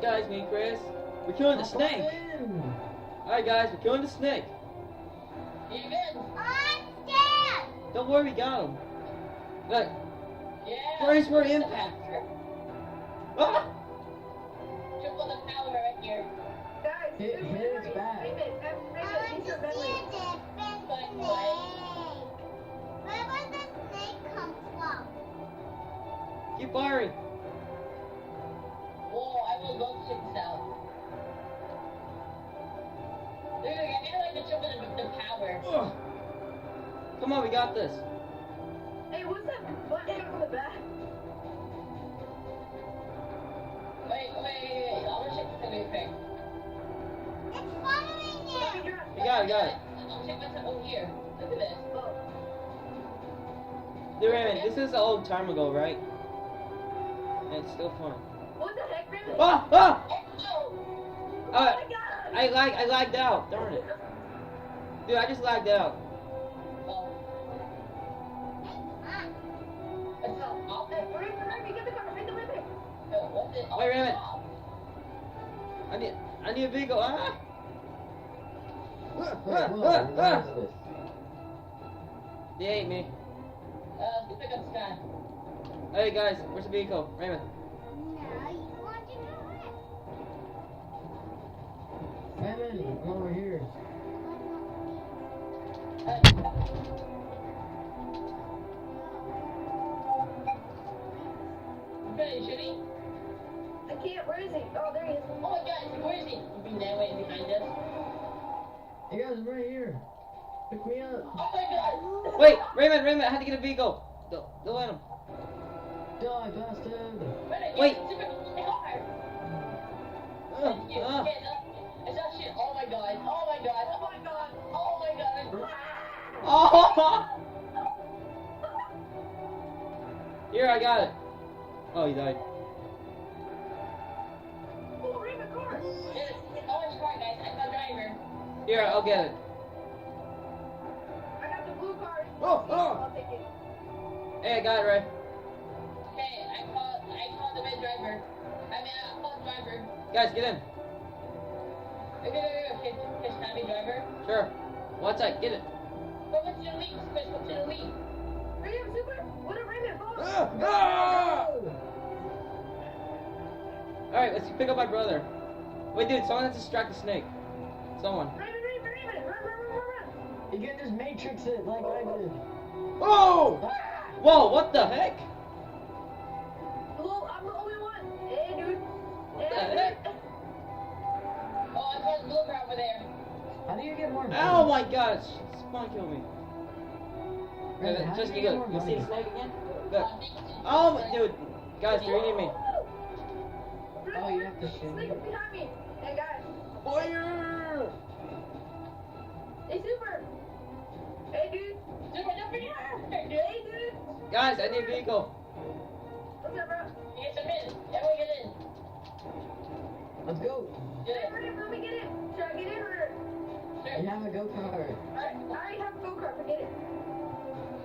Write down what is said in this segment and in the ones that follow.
guys, me and Chris. We're killing the snake. Alright guys, we're killing the snake. Even. I'm scared. Don't worry, we got him. Look, Yeah. brace for impact. Ah! Triple the power right here. Guys, Hit its back. I want to see a different snake. Where would the snake come from? Keep firing. Whoa, I will go check this out. Dude, I feel like the triple the power. Ugh. Come on, we got this. Hey, what's that button on the back? Wait. I want to check this out real quick. It's following you. We got it. I'll check myself over here. Look at this. Dude, Raymond, this is an old time ago, right? And it's still fun. What the heck, Raymond? Ah! Ah! Oh, Oh my God. I lagged out. Darn it. Dude, I just lagged out. oh. It's so off. Hey, Raymond, get the car. Right there. What's it? Wait, Raymond. Oh, I need a vehicle. Ah! Wait, whoa, what is this? They ate me. let's pick up Sky. Hey guys, where's the vehicle? Raymond. No, you want to do it. Raymond, I'm over here. Okay, should he? I can't. Where is he? Oh, there he is. Oh my God, where is he? He's being that way behind us. Hey guys, I'm right here. Pick me up. Oh my God. Wait, Raymond, I had to get a vehicle. Don't let him. Die, bastard. Wait. It's a car. Ah. It's that shit. Oh my God. Oh my God. Oh my God. Oh my God. Oh! Here, I got it. Oh, he died. Oh, Raymond, car. Yes, orange car, guys. I'm the driver. Here, I'll get it. I got the blue car. Oh, oh. I'll take it. Hey, I got it, Ray. Okay, I called the red driver. I called the driver. Guys, get in. Okay. Can I be driver? Sure. One side, get it. What's your lead? Chris, what's your lead? Raymond, super. What a Raymond, follow. Ah! Alright, let's pick up my brother. Wait, dude, someone has to distract the snake. Someone. Raymond, run. You can just matrix it like I did. Oh! Whoa, what the heck? Hello, I'm the only one. Hey, dude. What the heck? Oh, I called the blue car over there. How do you get more money? Oh my gosh, spawn killed me. Raymond, how Just do you you get look. more You see money? the snake again? Look. Oh, my, dude. Guys, they're eating me. Oh, you have to shoot Snake me. is behind me. Hey, guys. Fire! Hey, super. Hey, dude. Super, jump in here. Hey, dude. Guys, I need a vehicle. What's up, bro? Get some in. Everyone get in. Let's go. Hey, Raymond, let me get in. Should I get in or? You have a go-kart. I already have a go-kart. Forget it.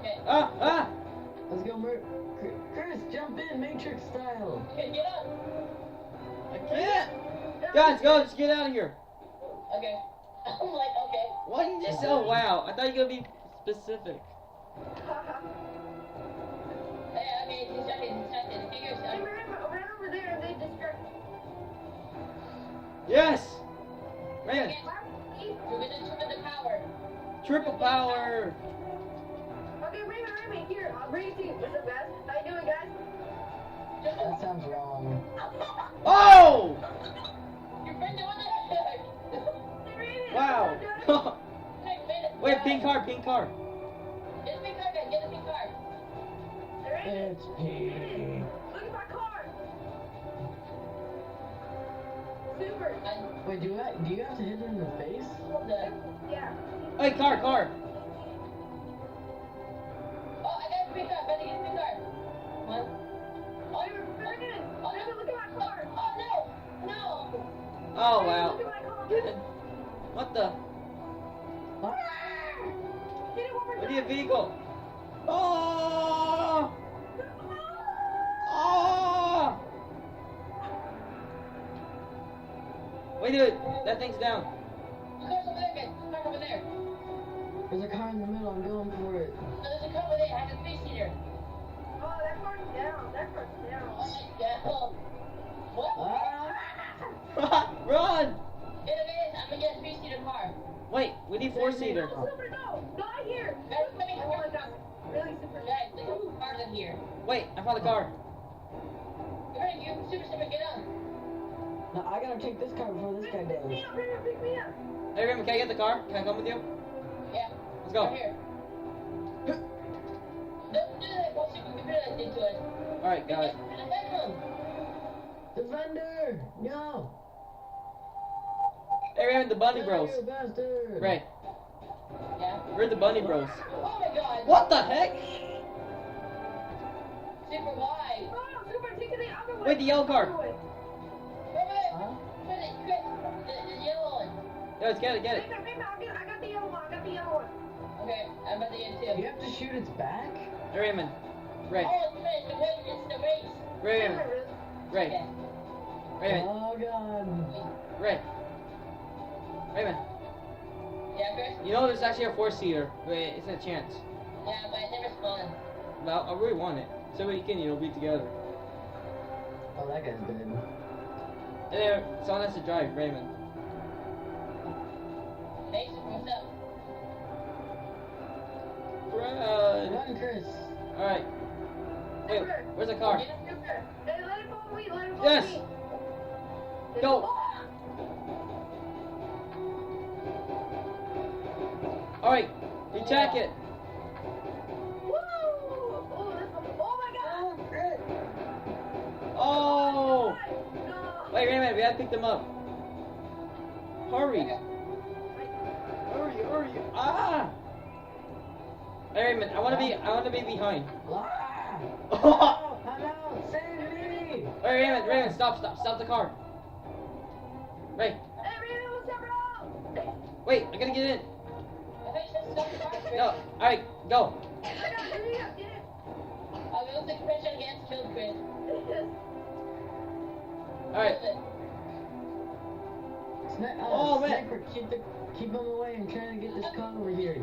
Okay. Ah! Let's go, Chris, jump in, Matrix style. Okay, get up. I can't! Guys, go, just get out of here. Okay. I'm like, okay. Why did you just... Oh, wow. I thought you were going to be specific. Hey, okay, distracted. Figure Hey, yourself. right over there. They distract. Yes! Man, We're gonna triple the power. triple power. Okay, Raymond, here. I'll bring it to you. What's up, guys? How you doing, guys? That sounds wrong. Oh! Your friend, what the heck? Hey, Raymond. Wow. Hey, man, Wait, pink car. Get a pink car, guys. Get a pink car. Hey, Raymond. It's P. Look at my car. Super. Wait, do you have to hit it in the face? Yeah. Hey, car. Oh, I got a pink car. Better get a pink car. What? Oh, you're Raymond, Oh, Raymond, look at my car. Oh, no. Oh, Raymond, wow. Look at my car. Get it. What the? What? Get it one more I time. need a vehicle. Oh! Oh! Wait, dude, that thing's down. The car's over there, guys. The car's over there. There's a car in the middle. I'm going for it. No, there's a car over there. It has a three-seater. Oh, that car's down. That car's down. Oh my god. What? Ah! Run! It is. I'm gonna get a three-seater car. Wait, we need four-seater. No, Super, no! Not here! Guys, let me Oh my god. Really, Super? Guys, there's no cars in here. Wait, I found the car. Come here, you super, get on. No, I gotta take this car before this guy Pick me does. up, Raymond, pick me up! Hey, Raymond, can I get the car? Can I come with you? Yeah. Let's go. Right here. Don't do that. Watch it. We that thing to us. Alright, got it. Defender! No! Hey, Raymond, the Bunny Die, Bros. you bastard! Ray, Yeah. we're the Bunny Bros. Oh my god. What the heck? Super wide. Oh, Super, take it the other way! Wait, the yellow car. Other way. Huh? The yellow one. Yeah, let's get it, get it. Raymond, I got the yellow one, I got the yellow one. Okay, I'm about to get two. You have to shoot its back? Hey, Raymond. Ray, Oh, it's the race. It's the race. Raymond, Ray, Okay. Raymond, Oh god. Ray. Raymond, Yeah, Chris? you know there's actually a four-seater. Wait, it's a chance. Yeah, but I never spawned. Well, I really want it. So we can, be together. Oh, that guy's dead. And then someone has to drive, Raymond. Hey, Super, what's up? Run! Run, Chris. Alright. Wait, where's the car? Yeah. Super, hey, let it follow me, let it follow Yes. me. Go! Alright, you check it. Woo! Oh, my god! Oh! No! Wait, Raymond, we gotta pick them up. Hurry! Hurry! Ah! Hey, Raymond, I wanna be behind. Ah! Oh! Oh, I'm out! Save me! Wait, Raymond, stop the car. Ray, Hey, Raymond, what's up, bro? wait, I gotta get in. I think you should stop the car, Chris. No, alright, go. I got it, get it. I'll go take pressure against kill Chris. Alright, Oh, man. Sniper, keep him away. I'm trying to get this car over here.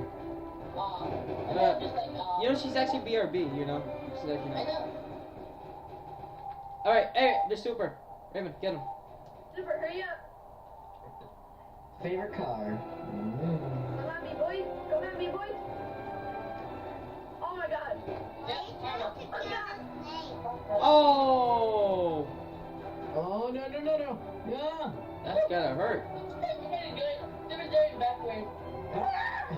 I'm just like, you know she's actually BRB, you know? Just to let you I know. know. Alright, hey, they're super. Raymond, get him. Super, hurry up. Favorite car. Come at me, boys. Come at me, boys. Oh my god. Oh! Oh, no. Yeah. That's gotta hurt. Super doing backward. Ah!